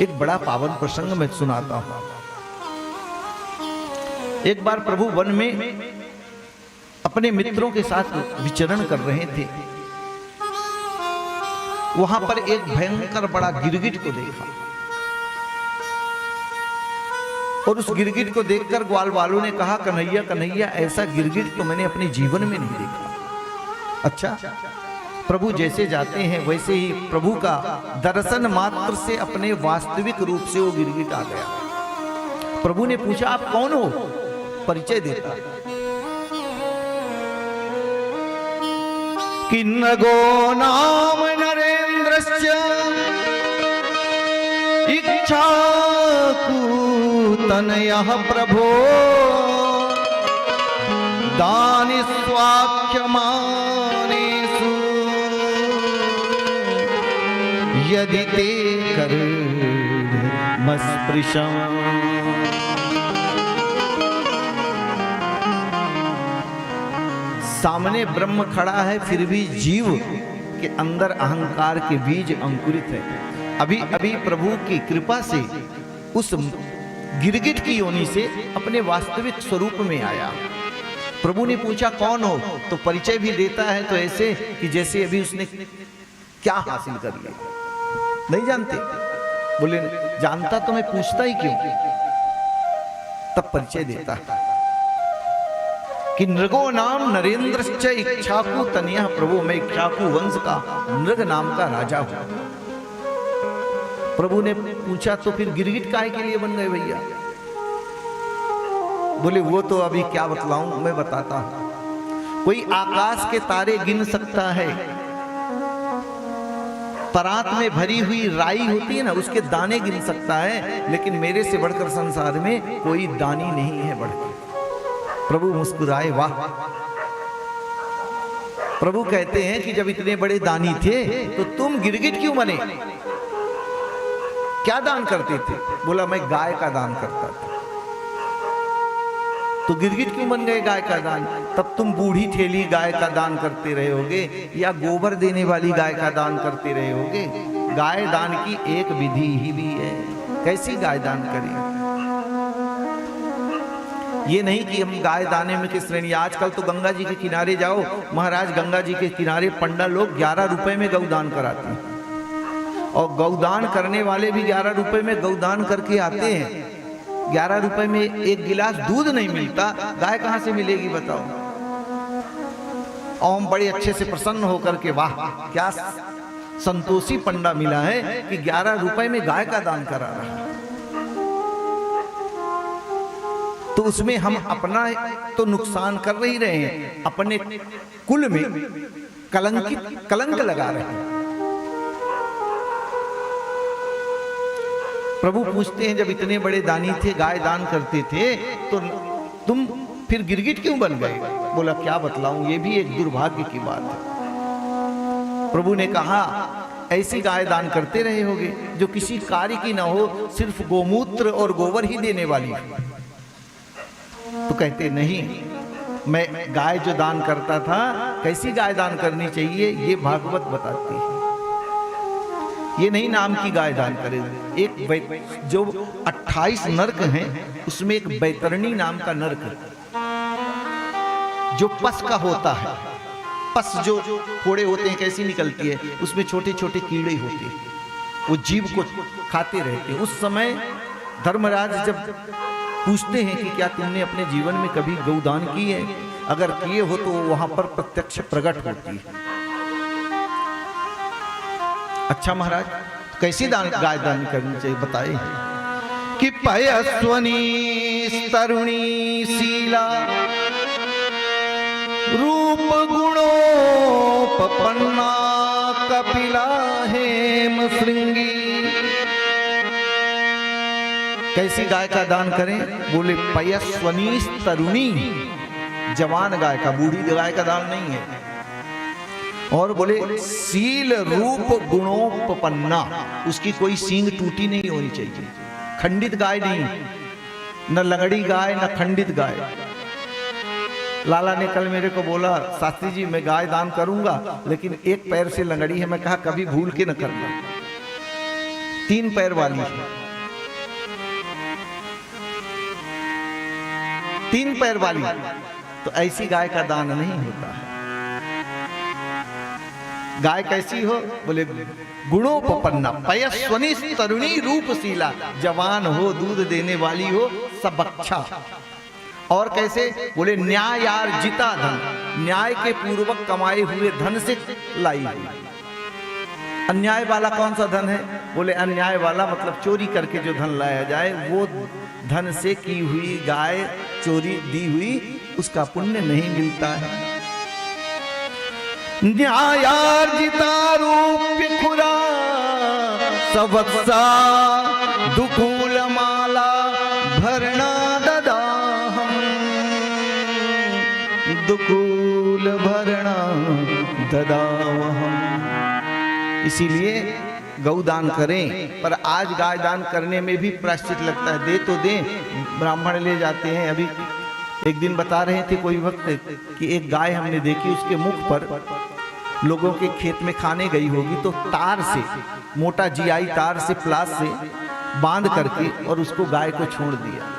एक बड़ा पावन प्रसंग मैं सुनाता हूं। एक बार प्रभु वन में अपने मित्रों के साथ विचरण कर रहे थे। वहां पर एक भयंकर बड़ा गिरगिट को देखा और उस गिरगिट को देखकर ग्वाल वालों ने कहा, कन्हैया कन्हैया, ऐसा गिरगिट तो मैंने अपने जीवन में नहीं देखा। अच्छा, प्रभु जैसे जाते हैं वैसे ही प्रभु का दर्शन मात्र से अपने वास्तविक रूप से वो गिरगिट आ गया। प्रभु ने पूछा, आप कौन हो? परिचय देता। किन्नगो नाम नरेंद्रश्च इच्छाकुतनयः प्रभो दानि स्वाख्यमानेषु यदि ते कर्मस्पृशम्। सामने ब्रह्म खड़ा है, फिर भी जीव के अंदर अहंकार के बीज अंकुरित है। अभी अभी प्रभु की कृपा से उस गिरगिट की योनि से अपने वास्तविक स्वरूप में आया। प्रभु ने पूछा, कौन हो? तो परिचय भी देता है तो ऐसे कि जैसे अभी उसने क्या हासिल कर लिया, नहीं जानते। बोले, जानता तो मैं पूछता ही क्यों? तब परिचय देता है कि नृगो नाम नरेंद्रश्च इक्ष्वाकु तनयः प्रभु, मैं इक्ष्वाकु वंश का नृग नाम का राजा हूं। प्रभु ने पूछा, तो फिर गिरगिट काहे के लिए बन गए भैया? बोले, वो तो अभी क्या बतलाऊं, मैं बताता हूं। कोई आकाश के तारे गिन सकता है, परात में भरी हुई राई होती है ना, उसके दाने गिन सकता है, लेकिन मेरे से बढ़कर संसार में कोई दानी नहीं है बढ़कर। प्रभु मुस्कुराए, वाह। प्रभु कहते हैं कि जब इतने बड़े दानी थे तो तुम गिरगिट क्यों बने? क्या दान करते थे? बोला, मैं गाय का दान करता था। तो गिरगिट क्यों बन गए गाय का दान? तब तुम बूढ़ी ठेली गाय का दान करते रहे होगे या गोबर देने वाली गाय का दान करते रहे होगे। गाय दान की एक विधि ही भी है। कैसी गाय दान करें? ये नहीं कि हम गाय दाने में किस श्रेणी। आजकल तो गंगा जी के किनारे जाओ, महाराज गंगा जी के किनारे पंडा लोग 11 रुपए में गौदान कराते हैं, और गौदान करने वाले भी 11 रुपए में गौदान करके आते हैं। 11 रुपए में एक गिलास दूध नहीं मिलता, गाय कहां से मिलेगी बताओ? और हम बड़े अच्छे से प्रसन्न होकर के, वाह क्या संतोषी पंडा मिला है कि 11 रुपए में गाय का दान करा रहा है। तो उसमें हम अपना तो नुकसान कर ही रहे हैं, अपने कुल में कलंक लगा रहे हैं। प्रभु पूछते हैं, जब इतने बड़े दानी थे, गाय दान करते थे, तो तुम फिर गिरगिट क्यों बन गए? बोला, क्या बतलाऊं, ये भी एक दुर्भाग्य की बात है। प्रभु ने कहा, ऐसी गाय दान करते रहे होगे जो किसी कार्य की ना हो, सिर्फ गोमूत्र और गोबर ही देने वाली हो। तो कहते, नहीं, मैं गाय जो दान करता था, कैसी गाय दान करनी चाहिए ये भागवत बताती है। ये नहीं नाम की गाय दान करे। एक जो 28 नरक हैं, उसमें एक बैतरणी नाम का नरक जो पस का होता है। पस जो फोड़े होते हैं कैसी निकलती है, उसमें छोटे छोटे कीड़े होते हैं, वो जीव को खाते रहते हैं। उस समय धर्मराज जब पूछते हैं कि क्या तुमने अपने जीवन में कभी गौदान की है? अगर किए हो तो वहां पर प्रत्यक्ष प्रकट होती है। अच्छा महाराज, कैसी गाय दान करनी चाहिए बताए? कि पयस्वनी तरुणी शीला रूप गुणोपपन्ना कपिला हेम श्रृंगी। कैसी गाय का दान करें? बोले, पयस्वनी तरुणी, जवान गाय का, बूढ़ी गाय का दान नहीं है। और बोले, शील रूप गुणोपपन्ना, उसकी कोई सींग टूटी नहीं होनी चाहिए, खंडित गाय नहीं, न लंगड़ी गाय न खंडित गाय। लाला ने कल मेरे को बोला, शास्त्री जी मैं गाय दान करूंगा लेकिन एक पैर से लंगड़ी है। मैं कहा कभी भूल के न करना। 3 पैर वाली है, 3 पैर वाली, तो ऐसी गाय का दान नहीं होता है। गाय कैसी हो? बोले गुणोपपन्ना, पयस्वनी तरुणी रूपशीला, जवान हो, दूध देने वाली हो, सबक्षा। और कैसे? बोले न्यायार्जिता धन, न्याय के पूर्वक कमाए हुए धन से लाई हुई। अन्याय वाला कौन सा धन है? बोले अन्याय वाला मतलब चोरी करके जो धन लाया जाए, वो धन से की हुई गाय, चोरी दी हुई, उसका पुण्य नहीं मिलता है। न्यायार्जिता रूप्य खुरा सवत्सा दुकूल माला भरणा ददाहम, दुकूल भरणा ददावहम। इसीलिए गौदान करें, पर आज गाय दान करने में भी प्रायश्चित लगता है। दे तो दें, ब्राह्मण ले जाते हैं। अभी एक दिन बता रहे थे कोई वक्त कि एक गाय हमने देखी, उसके मुख पर लोगों के खेत में खाने गई होगी, तो तार से, मोटा जीआई तार से, प्लास से बांध करके और उसको गाय को छोड़ दिया।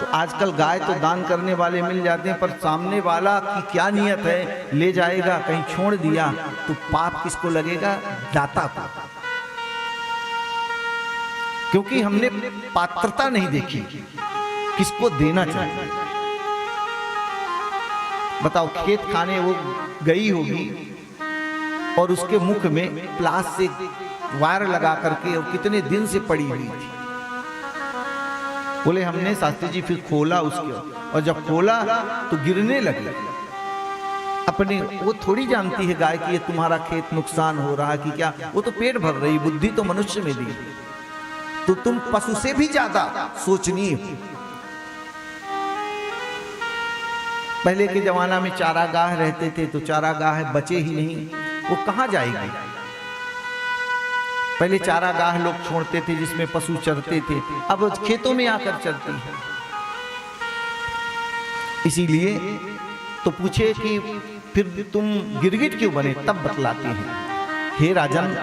तो आजकल गाय तो दान करने वाले मिल जाते हैं, पर सामने वाला की क्या नियत है, ले जाएगा, कहीं छोड़ दिया तो पाप किसको लगेगा? दाता को। क्योंकि हमने पात्रता नहीं देखी किसको देना चाहिए। बताओ, खेत खाने वो गई होगी और उसके मुख में प्लास से वायर लगा करके और कितने दिन से पड़ी हुई थी। बोले हमने शास्त्री जी फिर खोला उसको, और जब खोला तो गिरने लगी। अपने वो थोड़ी जानती है गाय कि ये तुम्हारा खेत नुकसान हो रहा है कि क्या, वो तो पेट भर रही, बुद्धि तो मनुष्य में दी, तो तुम पशु से भी ज्यादा सोचनीय। पहले के जमाना में चारागाह रहते थे, तो चारागाह बचे ही नहीं, वो कहां जाएगी? पहले चारागाह लोग छोड़ते थे जिसमें पशु चरते थे, अब खेतों में आकर चरती है। इसीलिए तो पूछे कि फिर तुम गिरगिट क्यों बने? तब बतलाते हैं, हे राजन,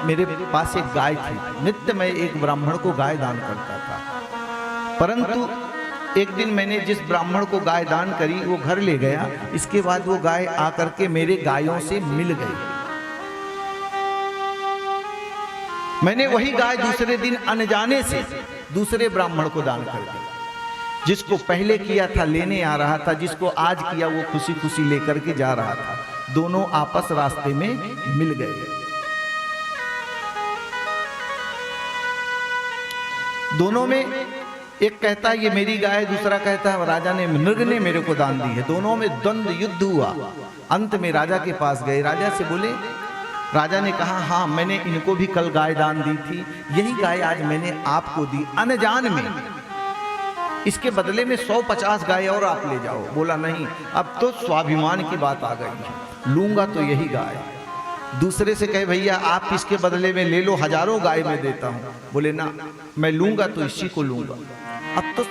मेरे पास एक गाय थी, नित्य मैं एक ब्राह्मण को गाय दान करता था, परंतु एक दिन मैंने जिस ब्राह्मण को गाय दान करी वो घर ले गया, इसके बाद वो गाय आकर के मेरे गायों से मिल गई। मैंने वही गाय दूसरे दिन अनजाने से दूसरे ब्राह्मण को दान कर दी। जिसको पहले किया था लेने आ रहा था, जिसको आज किया वो खुशी खुशी लेकर के जा रहा था, दोनों आपस रास्ते में मिल गए। दोनों में एक कहता है ये मेरी गाय, दूसरा कहता है राजा ने, मृग ने मेरे को दान दी है। दोनों में द्वंद्व युद्ध हुआ। अंत में राजा के पास गए, राजा से बोले, राजा ने कहा हाँ मैंने इनको भी कल गाय दान दी थी, यही गाय आज मैंने आपको दी अनजान में, इसके बदले में 150 गाय और आप ले जाओ। बोला नहीं, अब तो स्वाभिमान की बात आ गई, लूंगा तो यही गाय। दूसरे से कहे भैया आप इसके बदले में ले लो, हजारों गाय मैं देता हूं। बोले ना, मैं लूंगा तो इसी को लूंगा। अब तो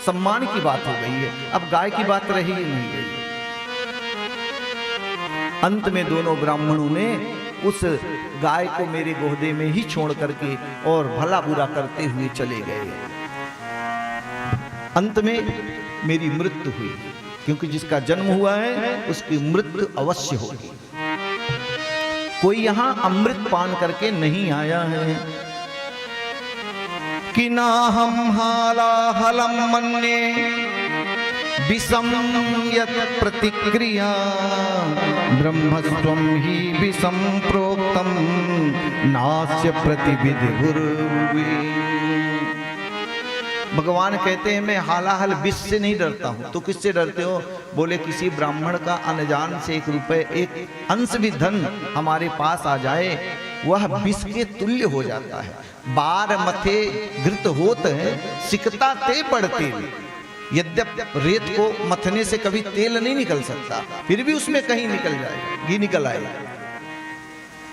सम्मान की बात हो गई है, अब गाय की बात रही ही नहीं गई। अंत में दोनों ब्राह्मणों ने उस गाय को मेरे गोहदे में ही छोड़ करके और भला बुरा करते हुए चले गए। अंत में मेरी मृत्यु हुई, क्योंकि जिसका जन्म हुआ है उसकी मृत्यु अवश्य होगी। कोई यहां अमृत पान करके नहीं आया है कि ना हम हालाहलम मन्ये विषम यत् प्रतिक्रिया ब्रह्मस्वं ही विषम प्रोक्तम नास्य प्रतिविधि। भगवान कहते हैं मैं हालाहल विष से नहीं डरता हूं। तो किससे डरते हो? बोले किसी ब्राह्मण का अनजान से 1 रुपए, एक अंश भी धन हमारे पास आ जाए, वह विष के तुल्य हो जाता है। बार मथे घृत होत है, सिकता ते पड़ते। यद्यप रेत को मथने से कभी तेल नहीं निकल सकता, फिर भी उसमें कहीं निकल जाएगा, घी निकल आएगा।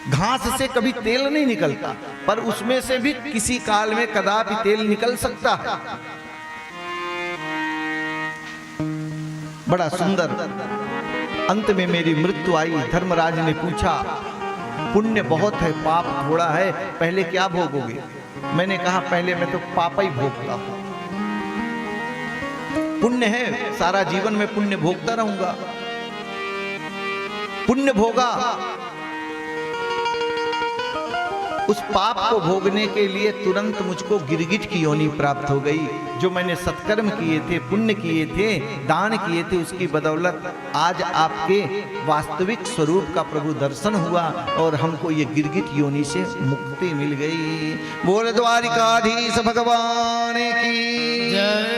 घास से कभी तेल नहीं निकलता, पर उसमें से भी किसी काल में कदापि तेल निकल सकता है। बड़ा सुंदर। अंत में मेरी मृत्यु आई। धर्मराज ने पूछा, पुण्य बहुत है, पाप थोड़ा है, पहले क्या भोगोगे? मैंने कहा पहले मैं तो पाप ही भोगता हूं, पुण्य है, सारा जीवन में पुण्य भोगता रहूंगा। पुण्य भोगा, उस पाप को भोगने के लिए तुरंत मुझको गिरगिट की योनि प्राप्त हो गई। जो मैंने सत्कर्म किए थे, पुण्य किए थे, दान किए थे, उसकी बदौलत आज आपके वास्तविक स्वरूप का प्रभु दर्शन हुआ और हमको ये गिरगिट योनि से मुक्ति मिल गई। बोल द्वारिकाधीश भगवान की जय।